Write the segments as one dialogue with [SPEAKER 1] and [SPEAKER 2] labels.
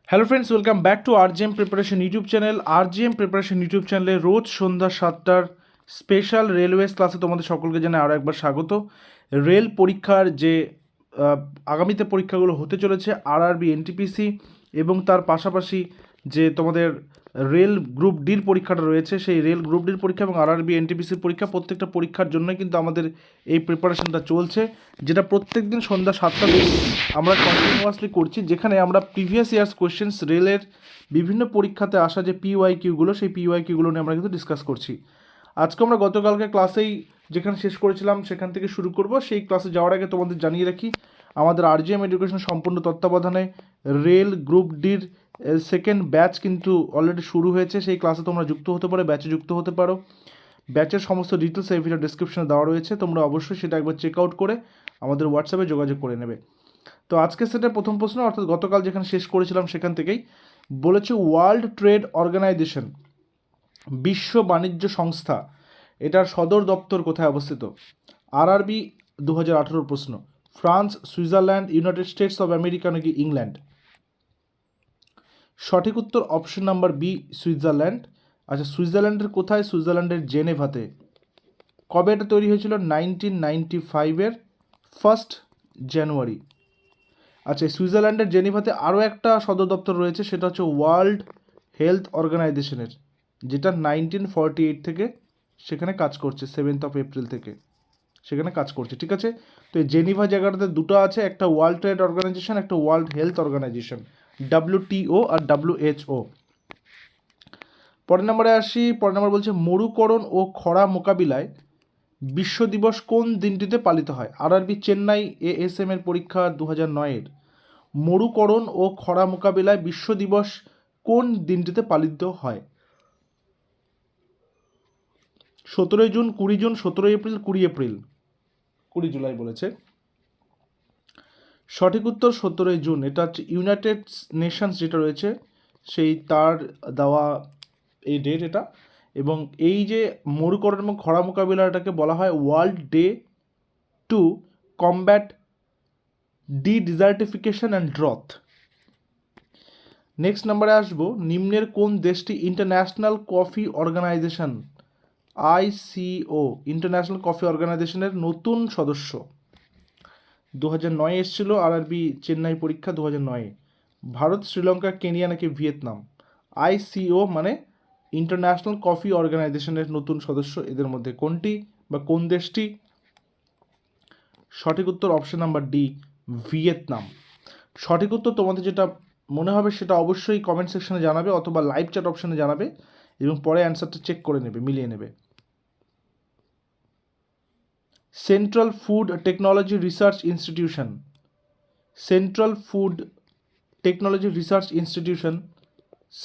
[SPEAKER 1] Hello friends, welcome back to RGM preparation YouTube channel. RGM preparation YouTube চ্যানেলে রোজ সন্ধ্যা 7টার special railways ক্লাসে তোমাদের সকলকে জানাই আরও একবার স্বাগত। রেল পরীক্ষার যে আগামীতে পরীক্ষাগুলো হতে চলেছে আরআরবি এনটিপিসি এবং তার পাশাপাশি যে তোমাদের রেল গ্রুপ ডির পরীক্ষাটা রয়েছে, সেই রেল গ্রুপ ডির পরীক্ষা এবং আরআরবি এনটিপিসির পরীক্ষা, প্রত্যেকটা পরীক্ষার জন্যই কিন্তু আমাদের এই প্রিপারেশনটা চলছে, যেটা প্রত্যেক দিন সন্ধ্যা 7টার আমরা কন্টিনিউয়াসলি করছি, যেখানে আমরা প্রিভিয়াস ইয়ার্স কোয়েশ্চেন্স রেলের বিভিন্ন পরীক্ষাতে আসা যে পিওয়াইকিউগুলো, সেই পিওয়াইকিউগুলো নিয়ে আমরা কিন্তু ডিসকাস করছি। আজকে আমরা গতকালকে ক্লাসেই যেখানে শেষ করেছিলাম সেখান থেকে শুরু করব। সেই ক্লাসে যাওয়ার আগে তোমাদের জানিয়ে রাখি, আমাদের আরজিএম এডুকেশন সম্পূর্ণ তত্ত্বাবধানে রেল গ্রুপ ডির সেকেন্ড ব্যাচ কিন্তু অলরেডি শুরু হয়েছে। সেই ক্লাসে তোমরা যুক্ত হতে পারো, ব্যাচে যুক্ত হতে পারো। ব্যাচের সমস্ত ডিটেলস এই ভিডিও ডিসক্রিপশনে দেওয়া রয়েছে, তোমরা অবশ্যই সেটা একবার চেক আউট করে আমাদের হোয়াটসঅ্যাপে যোগাযোগ করে নেবে। তো আজকে সেটা প্রথম প্রশ্ন, অর্থাৎ গতকাল যেখানে শেষ করেছিলাম সেখান থেকেই বলেছে ওয়ার্ল্ড ট্রেড অর্গানাইজেশন, বিশ্ব বাণিজ্য সংস্থা, এটার সদর দপ্তর কোথায় অবস্থিত? আরআরবি 2018 প্রশ্ন। France, Switzerland, United states of America নাকি ইংল্যান্ড? সঠিক উত্তর অপশন নাম্বার বি, সুইজারল্যান্ড। আচ্ছা, সুইজারল্যান্ডের কোথায়? সুইজারল্যান্ডের জেনেভাতে। কবে এটা তৈরি হয়েছিল? 1995-এর 1 জানুয়ারি। আচ্ছা, সুইজারল্যান্ডের জেনিভাতে আরও একটা সদর দপ্তর রয়েছে, সেটা হচ্ছে ওয়ার্ল্ড হেলথ অর্গানাইজেশনের, যেটা 1948 থেকে সেখানে কাজ করছে, 7 এপ্রিল থেকে সেখানে কাজ করছে। ঠিক আছে, তো এই জেনিভা জায়গাটাতে দুটো আছে, একটা ওয়ার্ল্ড ট্রেড অর্গানাইজেশন, একটা ওয়ার্ল্ড হেলথ অর্গানাইজেশন, WTO আর WHO। পরের নম্বরে আসি। পরের নম্বর বলছে মরুকরণ ও খরা মোকাবিলায় বিশ্ব দিবস কোন দিনটিতে পালিত হয়? আরআরবি চেন্নাই ASM এর পরীক্ষা 2009-এর। মরুকরণ ও খরা মোকাবিলায় বিশ্ব দিবস কোন দিনটিতে পালিত হয়? 17 June, 20 June, 17 April, 20 April, 20 July বলেছে। সঠিক উত্তর 17 জুন। এটা হচ্ছে ইউনাইটেড নেশনস যেটা রয়েছে সেই তার দেওয়া এই ডেট এটা। এবং এই যে মরুকরণ এবং খরা মোকাবিলাটাকে বলা হয় world day to combat desertification and drought. Next নাম্বারে আসবো, নিম্নের কোন দেশটি international coffee organization ICO international coffee অর্গানাইজেশনের নতুন সদস্য? 2009 এসেছিল আরআরবি চেন্নাই পরীক্ষা 2009-এ। ভারত, শ্রীলঙ্কা, কেনিয়া নাকি ভিয়েতনাম? ICO মানে ইন্টারন্যাশনাল কফি অর্গানাইজেশনের নতুন সদস্য, এদের মধ্যে কোনটি বা কোন দেশটি? সঠিক উত্তর অপশন নাম্বার ডি, ভিয়েতনাম। সঠিক উত্তর তোমাদের যেটা মনে হবে সেটা অবশ্যই কমেন্ট সেকশনে জানাবে অথবা লাইভ চ্যাট অপশনে জানাবে এবং পরে অ্যান্সারটা চেক করে নেবে, মিলিয়ে নেবে। Central food technology research institution, central food technology research institution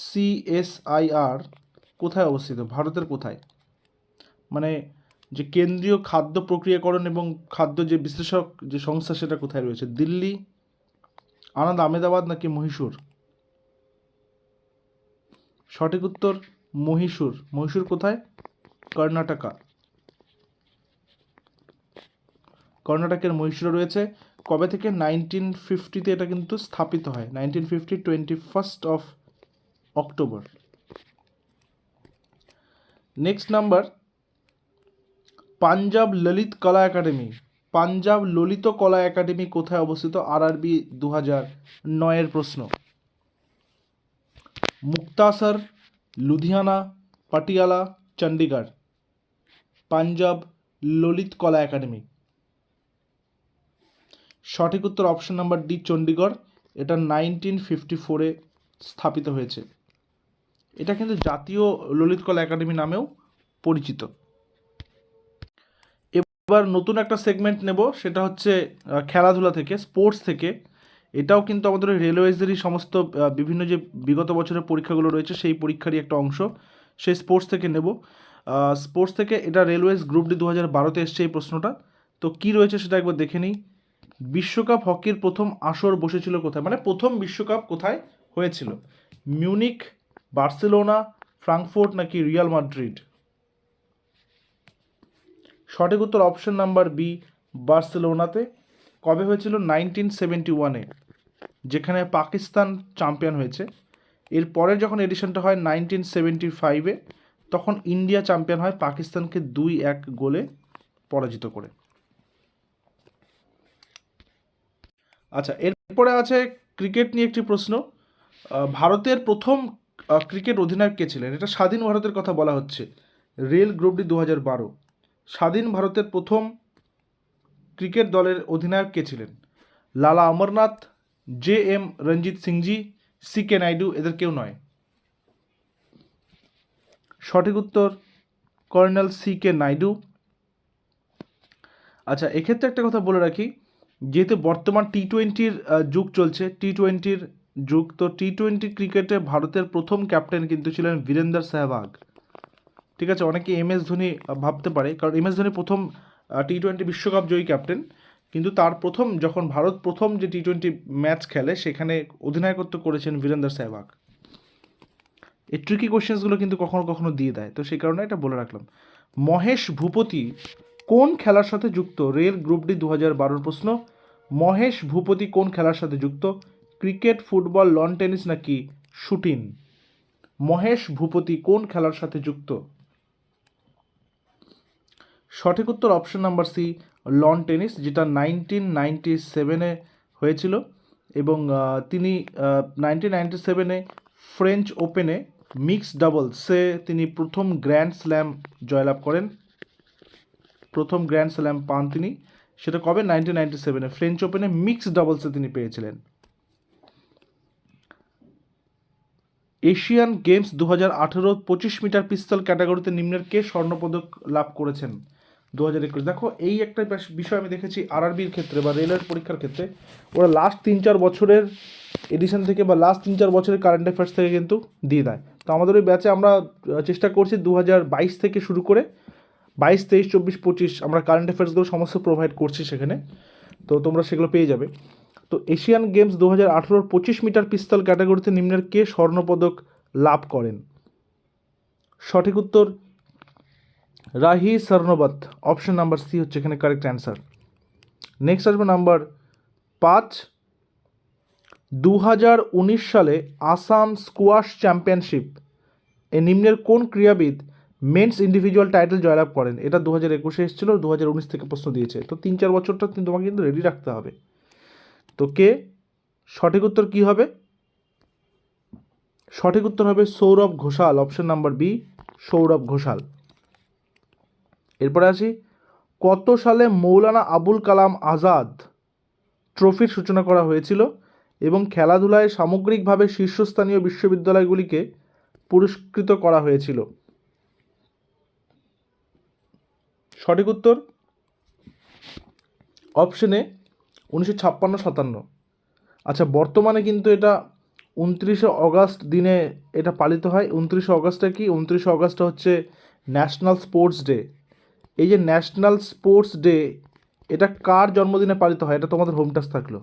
[SPEAKER 1] CSIR কোথায় অবস্থিত? ভারতের কোথায়? মানে যে কেন্দ্রীয় খাদ্য প্রক্রিয়াকরণ এবং খাদ্য যে বিশ্লেষক যে সংস্থা, সেটা কোথায় রয়েছে? দিল্লি, আনন্দ, আহমেদাবাদ নাকি মহীশূর? সঠিক উত্তর মহীশূর। মহীশূর কোথায়? কর্ণাটকা। কর্ণাটকের মহীশূরে রয়েছে। কবে থেকে? 1950-তে এটা কিন্তু স্থাপিত হয়, 1950, 21 October. Next number, Punjab Lalit কলা একাডেমি, পাঞ্জাব ললিত কলা একাডেমি কোথায় অবস্থিত? আরআরবি 2009-এর প্রশ্ন। মুক্তাসর, লুধিয়ানা, পাটিয়ালা, চণ্ডীগড়? পাঞ্জাব ললিত কলা একাডেমি। সঠিক উত্তর অপশন নাম্বার ডি, চণ্ডীগড়। এটা 1954-এ স্থাপিত হয়েছে। এটা কিন্তু জাতীয় ললিত কলা একাডেমি নামেও পরিচিত। এবার নতুন একটা সেগমেন্ট নেব, সেটা হচ্ছে খেলাধুলা থেকে, স্পোর্টস থেকে। এটাও কিন্তু আমাদের রেলওয়েজেরই সমস্ত বিভিন্ন যে বিগত বছরের পরীক্ষাগুলো রয়েছে সেই পরীক্ষারই একটা অংশ, সেই স্পোর্টস থেকে নেব। স্পোর্টস থেকে এটা রেলওয়েজ গ্রুপ ডি 2012-তে এসছে এই প্রশ্নটা। তো কি রয়েছে সেটা একবার দেখে নিই। বিশ্বকাপ হকির প্রথম আসর বসেছিল কোথায়? মানে প্রথম বিশ্বকাপ কোথায় হয়েছিল? মিউনিক, বার্সেলোনা, ফ্রাঙ্কফুর্ট নাকি রিয়াল মাদ্রিদ? সঠিক উত্তর অপশন নাম্বার বি, বার্সেলোনাতে। কবে হয়েছিল? 1971-এ। যেখানে পাকিস্তান চ্যাম্পিয়ন হয়েছে। এর পরের যখন এডিশনটা হয় 1975-এ, তখন ইন্ডিয়া চ্যাম্পিয়ন হয় পাকিস্তানকে 2-1 গোলে পরাজিত করে। আচ্ছা, এরপরে আছে ক্রিকেট নিয়ে একটি প্রশ্ন। ভারতের প্রথম ক্রিকেট অধিনায়ক কে ছিলেন? এটা স্বাধীন ভারতের কথা বলা হচ্ছে। Rail group D 2012। স্বাধীন ভারতের প্রথম ক্রিকেট দলের অধিনায়ক কে ছিলেন? লালা অমরনাথ, JM রঞ্জিত সিংজি, CK নাইডু, এদের কেউ নয়। সঠিক উত্তর কর্নেল CK নাইডু। আচ্ছা, এক্ষেত্রে একটা কথা বলে রাখি, যেহেতু বর্তমান T20-র যুগ চলছে, T20-র যুগ, তো T20 ক্রিকেটে ভারতের প্রথম ক্যাপ্টেন কিন্তু ছিলেন বীরেন্দর সেহবাগ। ঠিক আছে, অনেকে MS ধোনি ভাবতে পারে, কারণ MS ধোনি প্রথম T20 বিশ্বকাপ জয়ী ক্যাপ্টেন, কিন্তু তার প্রথম যখন ভারত প্রথম যে T20 ম্যাচ খেলে সেখানে অধিনায়কত্ব করেছেন বীরেন্দর সেহবাগ। এই ট্রিকি কোশ্চেন্সগুলো কিন্তু কখনো কখনো দিয়ে দেয়, তো সেই কারণে এটা বলে রাখলাম। মহেশ ভূপতি কোন খেলার সাথে যুক্ত? রেল গ্রুপ ডি 2012 প্রশ্ন। মহেশ ভূপতি কোন খেলার সাথে যুক্ত? ক্রিকেট, ফুটবল, লন টেনিস নাকি শুটিং? মহেশ ভূপতি কোন খেলার সাথে যুক্ত? সঠিক উত্তর option number C, lawn tennis, যেটা 1997-এ হয়েছিল। এবং তিনি 1997-এ ফ্রেঞ্চ ওপেনে মিক্সড ডাবলসে তিনি প্রথম গ্র্যান্ড স্ল্যাম জয়লাভ করেন। প্রথম গ্র্যান্ড স্ল্যাম পান তিনি, সেটা কবে? 1997-এ ফ্রেঞ্চ ওপেনে মিক্সড ডাবলসে তিনি পেয়েছিলেন। এশিয়ান গেমস 2018 25 মিটার পিস্তল ক্যাটাগরিতে নিম্নের কে স্বর্ণপদক লাভ করেছেন 2021? দেখো, এই একটা বিষয় আমি দেখেছি RRBর ক্ষেত্রে বা রেলের পরীক্ষার ক্ষেত্রে, ওরা লাস্ট 3-4 বছরের এডিশন থেকে বা লাস্ট 3-4 বছরের কারেন্ট অ্যাফেয়ার্স থেকে কিন্তু দিয়ে দেয়। তো আমাদের ওই ব্যাচে আমরা চেষ্টা করছি 2022 থেকে শুরু করে 22, 23, 24, 25 আমরা কারেন্ট অ্যাফেয়ার্সগুলো সমস্ত প্রোভাইড করছি সেখানে, তো তোমরা সেগুলো পেয়ে যাবে। তো এশিয়ান গেমস 2018 25 মিটার পিস্তল ক্যাটাগরিতে নিম্নের কে স্বর্ণপদক লাভ করেন? সঠিক উত্তর রাহি সর্নোবত, অপশন নাম্বার সি হচ্ছে এখানে কারেক্ট অ্যান্সার। নেক্সট আসবে নাম্বার 5। 2019 সালে আসাম স্কোয়াশ চ্যাম্পিয়নশিপ এ নিম্নের কোন ক্রীড়াবিদ মেন্স ইন্ডিভিজুয়াল টাইটেল জয়লাভ করেন? এটা 2021-এ এসেছিল, 2019 থেকে প্রশ্ন দিয়েছে, তো 3-4 বছরটা কিন্তু তোমাকে কিন্তু রেডি রাখতে হবে। তো কে? সঠিক উত্তর কি হবে? সঠিক উত্তর হবে Saurav Ghosal, option number B, Saurav Ghosal. এরপরে আসি, কত সালে মৌলানা আবুল কালাম আজাদ ট্রফির সূচনা করা হয়েছিল এবং খেলাধুলায় সামগ্রিকভাবে শীর্ষস্থানীয় বিশ্ববিদ্যালয়গুলিকে পুরস্কৃত করা হয়েছিল? সঠিক উত্তর অপশনে 1956-57। আচ্ছা, বর্তমানে কিন্তু এটা 29শে অগাস্ট দিনে এটা পালিত হয়। 29শে অগাস্টটা কি? 29শে অগাস্টটা হচ্ছে ন্যাশনাল স্পোর্টস ডে। এই যে ন্যাশনাল স্পোর্টস ডে, এটা কার জন্মদিনে পালিত হয়? এটা তোমাদের হোম টাস্ক থাকলো।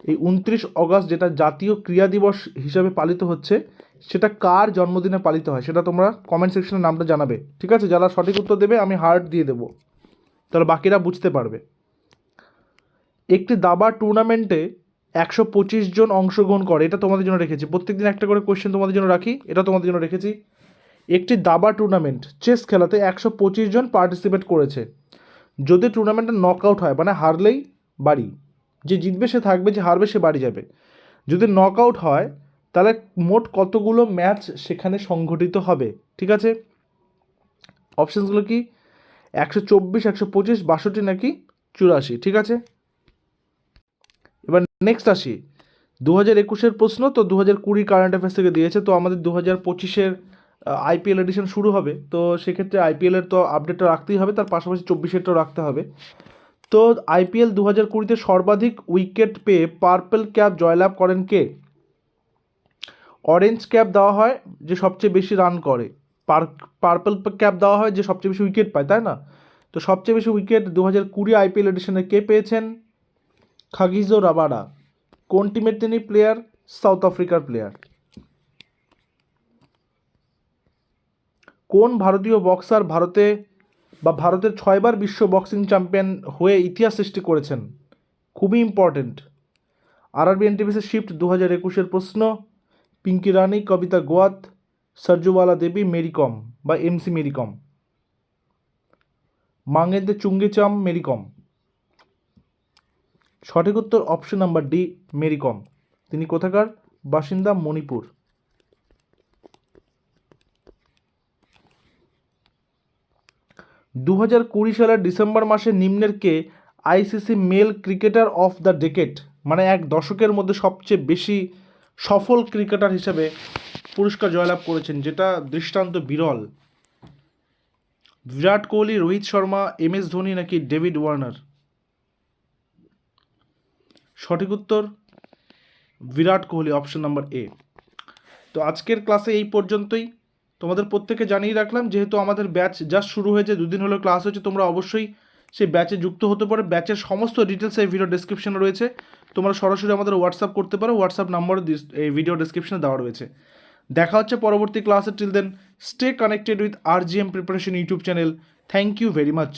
[SPEAKER 1] এই 29 অগাস্ট যেটা জাতীয় ক্রীড়া দিবস হিসাবে পালিত হচ্ছে, সেটা কার জন্মদিনে পালিত হয় সেটা তোমরা কমেন্ট সেকশনে নামটা জানাবে, ঠিক আছে? যারা সঠিক উত্তর দেবে আমি হার্ট দিয়ে দেবো, তাহলে বাকিরা বুঝতে পারবে। একটি দাবা টুর্নামেন্টে 125 জন অংশগ্রহণ করে, এটা তোমাদের জন্য রেখেছি। প্রত্যেকদিন একটা করে কোয়েশ্চেন তোমাদের জন্য রাখি, এটা তোমাদের জন্য রেখেছি। একটি দাবা টুর্নামেন্ট, চেস খেলাতে 125 জন পার্টিসিপেট করেছে। যদি টুর্নামেন্টটা নক আউট হয়, মানে হারলেই বাড়ি, যে জিতবে সে থাকবে, যে হারবে সে বাড়ি যাবে। যদি নক আউট হয় তাহলে মোট কতগুলো ম্যাচ সেখানে সংঘটিত হবে? ঠিক আছে, অপশানসগুলো কি? 124, 125, 62 নাকি 84? ঠিক আছে, এবার নেক্সট আসি 2021-এর প্রশ্ন। তো 2020 কারেন্ট অ্যাফেয়ার্স থেকে দিয়েছে, তো আমাদের 2025-এর IPL এডিশন শুরু হবে, তো সেক্ষেত্রে IPL-এর তো আপডেটটা রাখতেই হবে, তার পাশাপাশি 24-এরটাও রাখতে হবে। তো IPL 2020-তে সর্বাধিক উইকেট পেয়ে পার্পল ক্যাপ জয়লাভ করেন কে? অরেঞ্জ ক্যাপ দেওয়া হয় যে সবচেয়ে বেশি রান করে, পার্পল ক্যাপ দেওয়া হয় যে সবচেয়ে বেশি উইকেট পায়, তাই না? তো সবচেয়ে বেশি উইকেট 2020 IPL এডিশনে কে পেয়েছেন? খাগিজো রাবাডা। কোন টিমের তিনি প্লেয়ার? সাউথ আফ্রিকার প্লেয়ার। কোন ভারতীয় বক্সার ভারতের 6বার বিশ্ব বক্সিং চ্যাম্পিয়ন হয়ে ইতিহাস সৃষ্টি করেছেন? খুবই ইম্পর্টেন্ট। আরআরবি এনটিপিসি শিফট 2021 প্রশ্ন, পিঙ্কি রানী, কবিতা গোয়াত, সরজুবালা দেবী, মেরি কম বা MC Mary Kom. Mangte Chungneijang, Mary Kom. সঠিক উত্তর option number D, Mary Kom. তিনি কোথাকার বাসিন্দা? মণিপুর। দু সালের ডিসেম্বর মাসে নিম্নের কে ICC male cricketer of the decade, মানে এক দশকের মধ্যে সবচেয়ে বেশি সফল ক্রিকেটার হিসেবে পুরস্কার জয়লাভ করেছেন, যেটা দৃষ্টান্ত বিরল? বিরাট কোহলি, রোহিত শর্মা, এমএস ধোনি নাকি ডেভিড ওয়ার্নার? সঠিক উত্তর Virat Kohli, option number A. তো আজকের ক্লাসে এই পর্যন্তই। তোমাদের প্রত্যেকে জানিয়ে রাখলাম, যেহেতু আমাদের ব্যাচ জাস্ট শুরু হয়েছে, দুদিন হলো ক্লাস হয়েছে, তোমরা অবশ্যই সেই ব্যাচে যুক্ত হতে পারো। ব্যাচের সমস্ত ডিটেলস এই ভিডিও ডেসক্রিপশনে রয়েছে, তোমরা সরাসরি আমাদের হোয়াটসঅ্যাপ করতে পারো, হোয়াটসঅ্যাপ নাম্বারও এই ভিডিও ডেসক্রিপশনে দেওয়া রয়েছে। দেখা হচ্ছে পরবর্তী ক্লাসে। Till then stay connected with RGM preparation YouTube channel. Thank you very much.